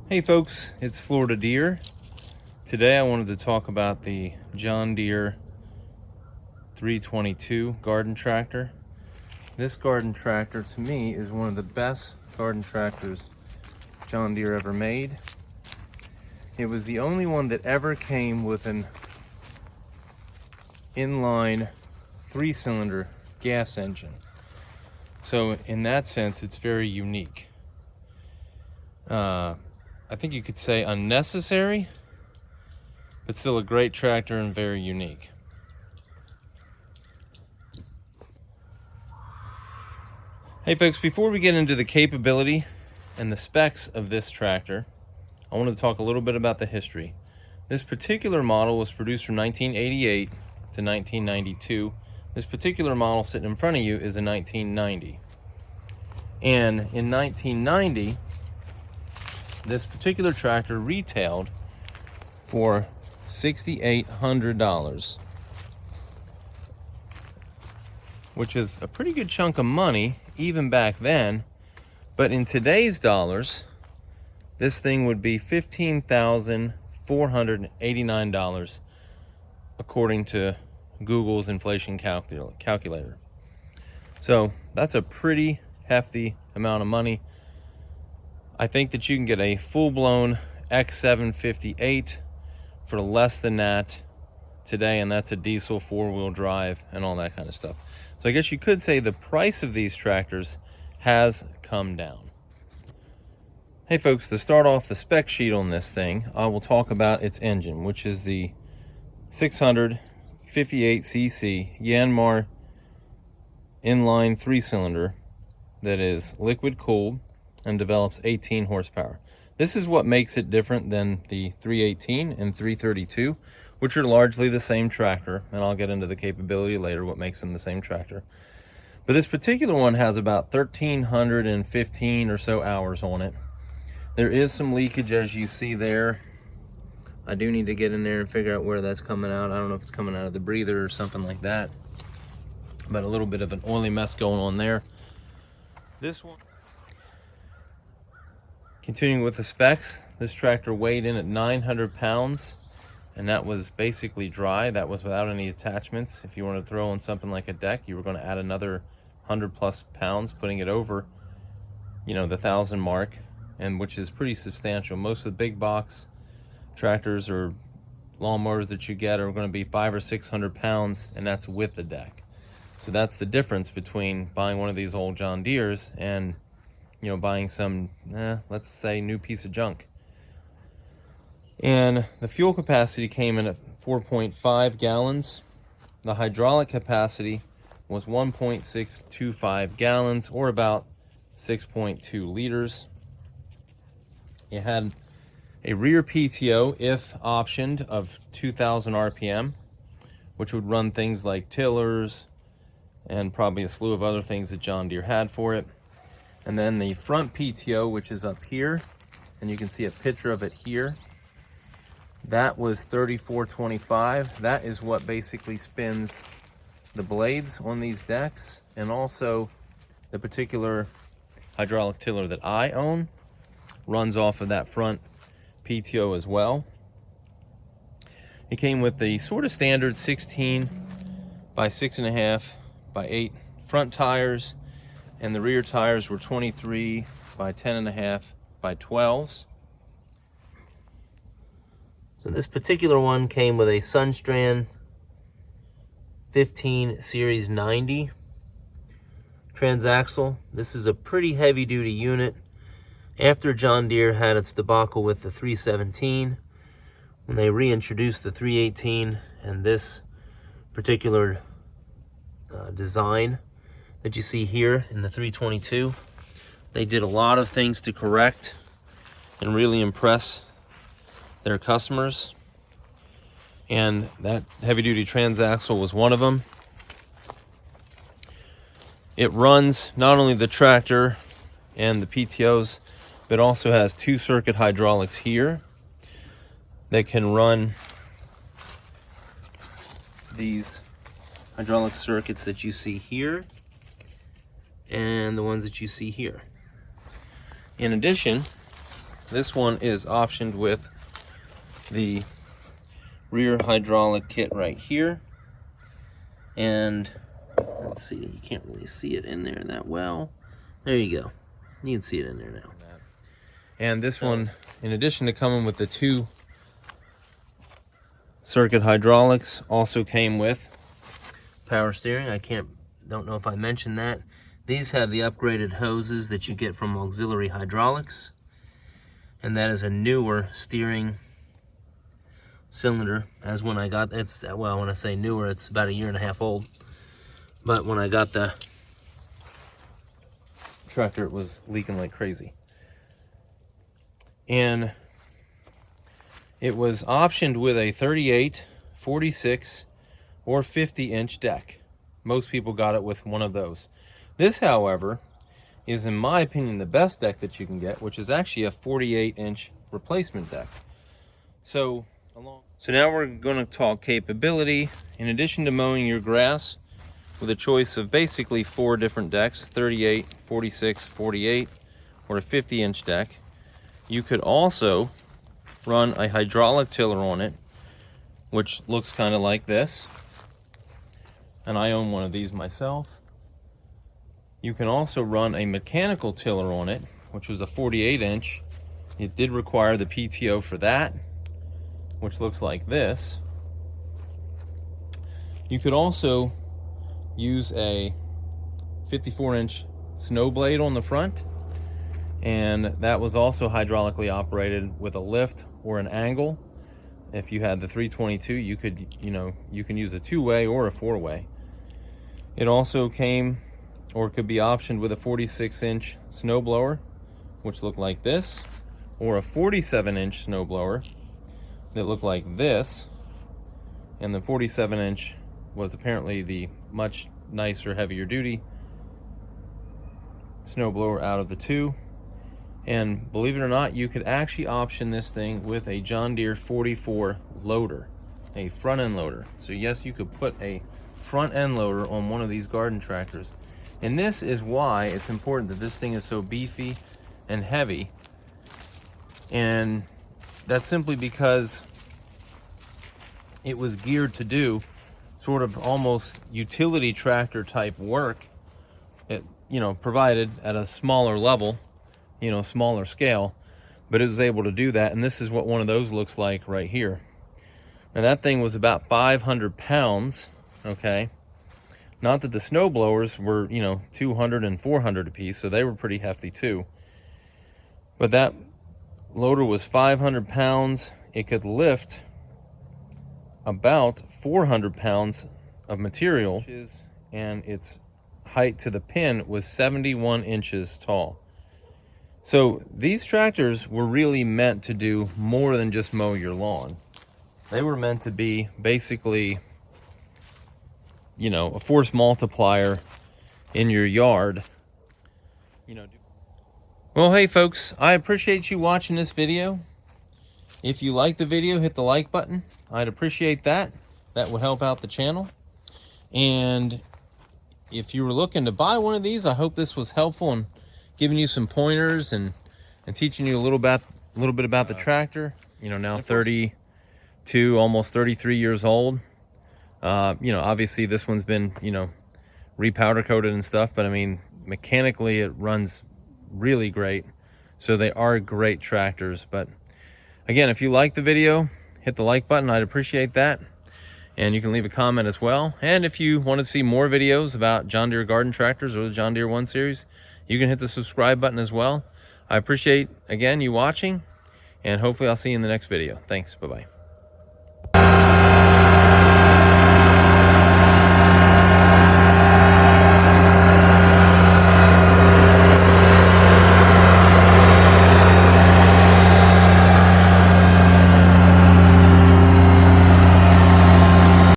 Hey folks, it's Florida Deere. Today I wanted to talk about the John Deere 322 garden tractor. This garden tractor to me is one of the best garden tractors John Deere ever made. It was the only one that ever came with an inline 3-cylinder gas engine. So in that sense, it's very unique. I think you could say unnecessary, but still a great tractor and very unique. Hey folks, before we get into the capability and the specs of this tractor, I want to talk a little bit about the history. This particular model was produced from 1988 to 1992. This particular model sitting in front of you is a 1990. And in 1990, this particular tractor retailed for $6,800, which is a pretty good chunk of money even back then. But in today's dollars, this thing would be $15,489 according to Google's inflation calculator. So that's a pretty hefty amount of money. I think that you can get a full-blown X758 for less than that today, and that's a diesel 4-wheel drive and all that kind of stuff. So I guess you could say the price of these tractors has come down. Hey folks, to start off the spec sheet on this thing, I will talk about its engine, which is the 658cc Yanmar inline 3-cylinder that is liquid cooled and develops 18 horsepower. This is what makes it different than the 318 and 332, which are largely the same tractor, and I'll get into the capability later, what makes them the same tractor. But this particular one has about 1,315 or so hours on it. There is some leakage, as you see there. I do need to get in there and figure out where that's coming out. I don't know if it's coming out of the breather or something like that, but a little bit of an oily mess going on there. This one, continuing with the specs, this tractor weighed in at 900 pounds, and that was basically dry. That was without any attachments. If you want to throw on something like a deck, you were going to add another 100+ pounds, putting it over, the 1,000 mark, and which is pretty substantial. Most of the big box tractors or lawnmowers that you get are going to be 500 or 600 pounds, and that's with the deck. So that's the difference between buying one of these old John Deeres and buying some, let's say, new piece of junk. And the fuel capacity came in at 4.5 gallons. The hydraulic capacity was 1.625 gallons, or about 6.2 liters. It had a rear PTO, if optioned, of 2,000 RPM, which would run things like tillers and probably a slew of other things that John Deere had for it. And then the front PTO, which is up here, and you can see a picture of it here, that was 3425. That is what basically spins the blades on these decks, and also the particular hydraulic tiller that I own runs off of that front PTO as well. It came with the sort of standard 16 by 6.5 by 8 front tires, and the rear tires were 23 by 10.5 by 12s. So this particular one came with a Sunstrand 15 Series 90 transaxle. This is a pretty heavy duty unit. After John Deere had its debacle with the 317, when they reintroduced the 318 and this particular design that you see here in the 322, they did a lot of things to correct and really impress their customers, and that heavy-duty transaxle was one of them. It runs not only the tractor and the PTOs, but also has 2-circuit hydraulics here that can run these hydraulic circuits that you see here and the ones that you see here. In addition, This one is optioned with the rear hydraulic kit right here. And let's see, you can't really see it in there that well. There you go. You can see it in there now. And this one, in addition to coming with the 2 circuit hydraulics, also came with power steering. Don't know if I mentioned that. These have the upgraded hoses that you get from Auxiliary Hydraulics. And that is a newer steering cylinder, as when I got it's, well, when I say newer, it's about 1.5 years old. But when I got the tractor, it was leaking like crazy. And it was optioned with a 38, 46, or 50-inch deck. Most people got it with one of those. This, however, is, in my opinion, the best deck that you can get, which is actually a 48-inch replacement deck. So now we're going to talk capability. In addition to mowing your grass with a choice of basically 4 different decks, 38, 46, 48, or a 50-inch deck, you could also run a hydraulic tiller on it, which looks kind of like this. And I own one of these myself. You can also run a mechanical tiller on it, which was a 48-inch. It did require the PTO for that, which looks like this. You could also use a 54-inch snow blade on the front, and that was also hydraulically operated with a lift or an angle. If you had the 322, you could, you can use a 2-way or a 4-way. It also came, or could be optioned with a 46-inch snow blower, which looked like this, or a 47-inch snow blower that looked like this. And the 47-inch was apparently the much nicer, heavier duty snow blower out of the 2. And believe it or not, you could actually option this thing with a John Deere 44 loader, a front end loader. So yes, you could put a front end loader on one of these garden tractors. And this is why it's important that this thing is so beefy and heavy. And that's simply because it was geared to do sort of almost utility tractor type work, provided at a smaller level, smaller scale, but it was able to do that. And this is what one of those looks like right here. Now that thing was about 500 pounds, okay? Not that the snow blowers were, 200 and 400 a piece, so they were pretty hefty too. But that loader was 500 pounds. It could lift about 400 pounds of material, and its height to the pin was 71 inches tall. So these tractors were really meant to do more than just mow your lawn. They were meant to be basically, a force multiplier in your yard. Well, hey folks, I appreciate you watching this video. If you like the video, hit the like button. I'd appreciate that. That would help out the channel. And if you were looking to buy one of these, I hope this was helpful in giving you some pointers and teaching you a little bit about the tractor. Now 32, almost 33 years old. Obviously this one's been, repowder coated and stuff, but I mean, mechanically it runs really great. So they are great tractors. But again, if you like the video, hit the like button. I'd appreciate that. And you can leave a comment as well. And if you want to see more videos about John Deere garden tractors or the John Deere 1 Series, you can hit the subscribe button as well. I appreciate, again, you watching, and hopefully I'll see you in the next video. Thanks. Bye-bye.